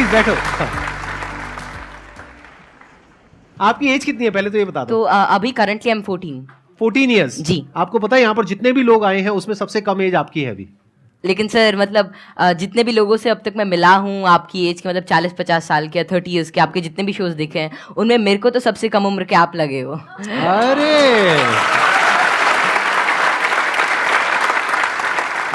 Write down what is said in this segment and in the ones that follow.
Please बैठो। आपकी as कितनी है पहले तो ये बता दो। तो अभी करंटली आई एम 14। 14 ईयर्स जी। आपको पता है यहाँ पर जितने भी लोग आए हैं उसमें सबसे कम एज आपकी है अभी। लेकिन सर मतलब जितने भी लोगों से अब तक मैं मिला हूँ आपकी एज के, मतलब 40-50 साल के, 30 ईयर्स के, आपके जितने भी शोज देखे हैं उनमें मेरे को तो सबसे कम उम्र के आप लगे हो। अरे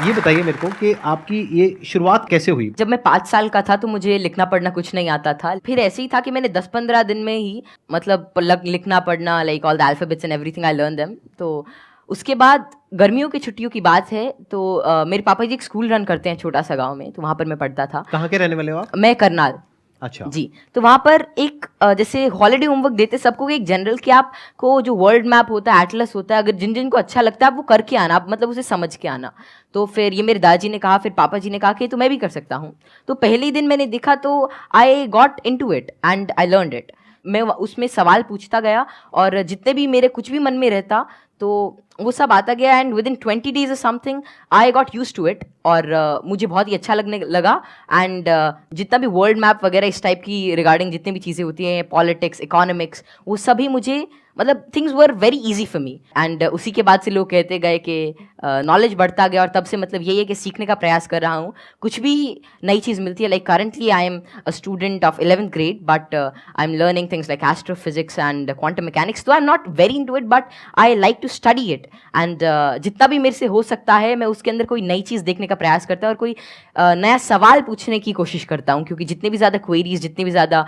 ये बताइए मेरे को कि आपकी ये शुरुआत कैसे हुई। जब मैं 5 साल का था तो मुझे लिखना पढ़ना कुछ नहीं आता था। फिर ऐसे ही था कि मैंने 10-15 दिन में ही मतलब लिखना पढ़ना, like all the alphabets and everything I learn them. तो उसके बाद गर्मियों की छुट्टियों की बात है तो मेरे पापा जी एक स्कूल रन करते हैं छोटा सा गांव में, तो वहाँ पर मैं पढ़ता था। कहाँ के रहने वाले हो आप? मैं करनाल। अच्छा जी। तो वहाँ पर एक जैसे हॉलिडे होमवर्क देते सबको एक जनरल कि आपको जो वर्ल्ड मैप होता है, एटलस होता है, अगर जिन जिन को अच्छा लगता है आप वो करके आना, आप मतलब उसे समझ के आना। तो फिर ये मेरे दादाजी ने कहा, फिर पापा जी ने कहा कि तो मैं भी कर सकता हूँ। तो पहले ही दिन मैंने देखा तो I got into it and I learned it. मैं उसमें सवाल पूछता गया और जितने भी मेरे कुछ भी मन में रहता तो वो सब आता गया and within 20 days something I got use to it और मुझे बहुत ही अच्छा लगने लगा। एंड जितना भी वर्ल्ड मैप वगैरह इस टाइप की रिगार्डिंग जितनी भी चीज़ें होती हैं, पॉलिटिक्स, इकोनॉमिक्स, वो सभी मुझे मतलब things were very easy for me. And उसी के बाद से लोग कहते गए कि नॉलेज बढ़ता गया और तब से मतलब यही है कि सीखने का प्रयास कर रहा हूँ। कुछ भी नई चीज़ मिलती है, like currently I am a student of 11th grade but I am learning things like astrophysics and quantum mechanics. तो I am not very into it but I like to study it and जितना भी मेरे से हो सकता है मैं उसके अंदर कोई नई चीज़ देखने का प्रयास करता हूँ और कोई नया सवाल पूछने की कोशिश करता हूँ, क्योंकि जितने भी ज़्यादा क्वेरीज, जितने भी ज़्यादा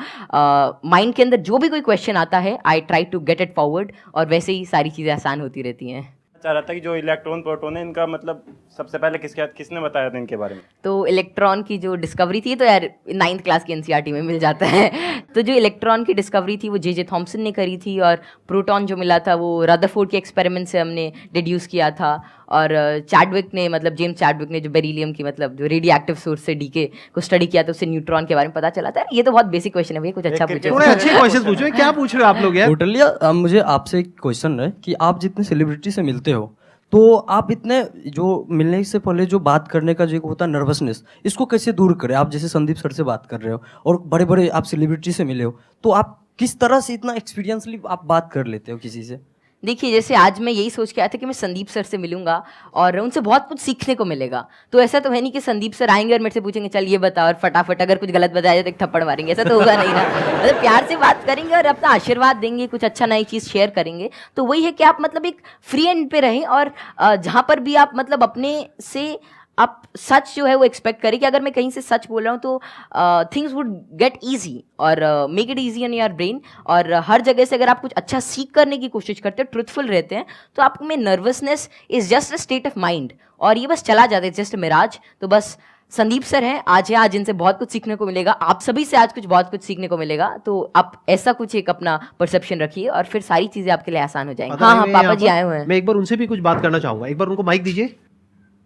माइंड के अंदर जो भी कोई क्वेश्चन आता है I try to get it forward और वैसे ही सारी चीज़ें आसान होती रहती हैं। चाह रहा था कि जो इलेक्ट्रॉन प्रोटॉन है इनका मतलब सबसे पहले किसने बताया था इनके बारे में? तो इलेक्ट्रॉन की जो डिस्कवरी थी तो यार 9th क्लास की एनसीईआरटी में मिल जाता है। तो जो इलेक्ट्रॉन की डिस्कवरी थी वो जे थॉमसन ने करी थी और प्रोटॉन जो मिला था वो रदरफोर्ड के एक्सपेरिमेंट से हमने डिड्यूस किया था। और चैडविक ने, मतलब जेम्स चैडविक ने जो बेरिलियम की मतलब जो रेडियो एक्टिव सोर्स से डीके को स्टडी किया था उससे न्यूट्रॉन के बारे में पता चला था। ये तो बहुत बेसिक क्वेश्चन है भैया, कुछ अच्छा पूछो। थोड़े अच्छे क्वेश्चन पूछो। क्या पूछ रहे हो आप लोग यार? टोटलिया, अब मुझे आपसे एक क्वेश्चन है कि आप जितने सेलिब्रिटी से मिलते हो तो आप इतने जो मिलने से पहले जो बात करने का जो एक होता है नर्वसनेस, इसको कैसे दूर करें? आप जैसे संदीप सर से बात कर रहे हो और बड़े बड़े आप सेलिब्रिटी से मिले हो, तो आप किस तरह से इतना एक्सपीरियंसली आप बात कर लेते हो किसी से? देखिए जैसे आज मैं यही सोच के आया था कि मैं संदीप सर से मिलूंगा और उनसे बहुत कुछ सीखने को मिलेगा। तो ऐसा तो है नहीं कि संदीप सर आएंगे और मेरे से पूछेंगे चल ये बता, और फटाफट अगर कुछ गलत बताया जाए तो एक थप्पड़ मारेंगे, ऐसा तो होगा नहीं ना। मतलब प्यार से बात करेंगे और अपना आशीर्वाद देंगे, कुछ अच्छा नई चीज़ शेयर करेंगे। तो वही है कि आप मतलब एक फ्री एंड पे रहें और जहाँ पर भी आप मतलब अपने से आप सच जो है वो एक्सपेक्ट करें कि अगर मैं कहीं से सच बोल रहा हूँ तो थिंग्स वुड गेट ईजी और make it easy in your brain. और हर जगह से अगर आप कुछ अच्छा सीख करने की कोशिश करते हो, ट्रुथफुल रहते हैं, तो आप में nervousness is just a state of mind और ये बस चला जाता है, जस्ट मिराज। तो बस संदीप सर हैं आज इनसे बहुत कुछ सीखने को मिलेगा, आप सभी से आज बहुत कुछ सीखने को मिलेगा। तो आप ऐसा कुछ एक अपना परसेप्शन रखिए और फिर सारी चीज़ें आपके लिए आसान हो जाएंगी। हाँ, पापा जी आए हुए हैं। मैं एक बार उनसे भी कुछ बात करना चाहूँगा, एक बार उनको माइक दीजिए।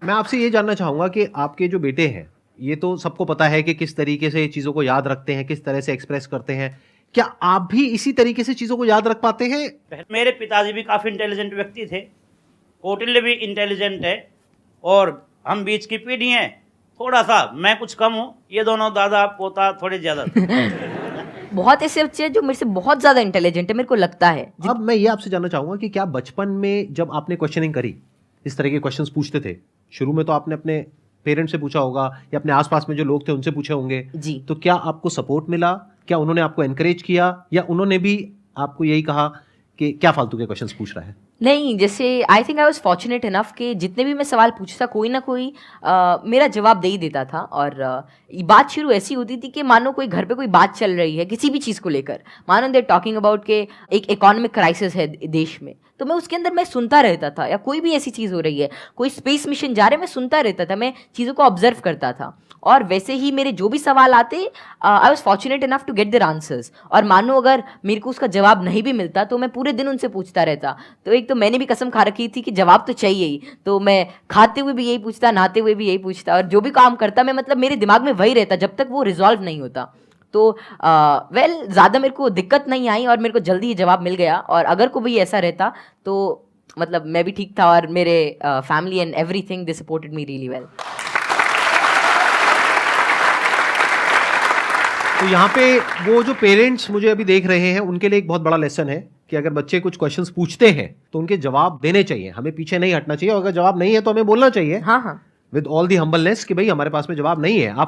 मैं आपसे ये जानना चाहूंगा कि आपके जो बेटे हैं, ये तो सबको पता है कि किस तरीके से चीज़ों को याद रखते हैं, किस तरह से एक्सप्रेस करते हैं। क्या आप भी इसी तरीके से चीज़ों को याद रख पाते हैं? मेरे पिताजी भी काफ़ी इंटेलिजेंट व्यक्ति थे, कौटिल्य भी इंटेलिजेंट है और हम बीच की पीढ़ी हैं। थोड़ा सा मैं कुछ कम हूँ, ये दोनों दादा पोता थोड़े ज़्यादा। बहुत ऐसे बच्चे हैं जो मेरे से बहुत ज़्यादा इंटेलिजेंट है, मेरे को लगता है। अब मैं ये आपसे जानना चाहूंगा कि क्या बचपन में जब आपने क्वेश्चनिंग करी, इस तरह के क्वेश्चंस पूछते थे, शुरू में तो आपने अपने पेरेंट्स से पूछा होगा या अपने आसपास में जो लोग थे उनसे पूछे होंगे जी, तो क्या आपको सपोर्ट मिला? क्या उन्होंने आपको एनकरेज किया या उन्होंने भी आपको यही कहा कि क्या फालतू के क्वेश्चंस पूछ रहा है? नहीं, जैसे I think I was fortunate enough कि जितने भी मैं सवाल पूछता कोई ना कोई मेरा जवाब दे ही देता था। और बात शुरू ऐसी होती थी कि मानो कोई घर पे कोई बात चल रही है किसी भी चीज़ को लेकर, मानो दे टॉकिंग अबाउट के एक इकोनॉमिक क्राइसिस है देश में, तो मैं उसके अंदर मैं सुनता रहता था। या कोई भी ऐसी चीज़ हो रही है, कोई स्पेस मिशन जा रहे हैं, मैं सुनता रहता था, मैं चीज़ों को ऑब्जर्व करता था। और वैसे ही मेरे जो भी सवाल आते I was fortunate enough to get their answers. और मानो अगर मेरे को उसका जवाब नहीं भी मिलता तो मैं पूरे दिन उनसे पूछता रहता। तो एक तो मैंने भी कसम खा रखी थी कि जवाब तो चाहिए ही, तो मैं खाते हुए भी यही पूछता, नहाते हुए भी यही पूछता, और जो भी काम करता मैं मतलब मेरे दिमाग में वही रहता जब तक वो रिजॉल्व नहीं होता। तो ज़्यादा मेरे को दिक्कत नहीं आई और मेरे को जल्दी ही जवाब मिल गया। और अगर कोई भी ऐसा रहता तो मतलब मैं भी ठीक था और मेरे family and everything they supported me really well. तो यहाँ पे वो जो पेरेंट्स मुझे अभी देख रहे हैं उनके लिए एक बहुत बड़ा लेसन है कि अगर बच्चे कुछ क्वेश्चंस पूछते हैं तो उनके जवाब देने चाहिए, हमें पीछे नहीं हटना चाहिए, और अगर जवाब नहीं है तो हमें बोलना चाहिए हाँ हाँ विद ऑल दी हम्बलनेस कि भाई हमारे पास में जवाब नहीं है। आप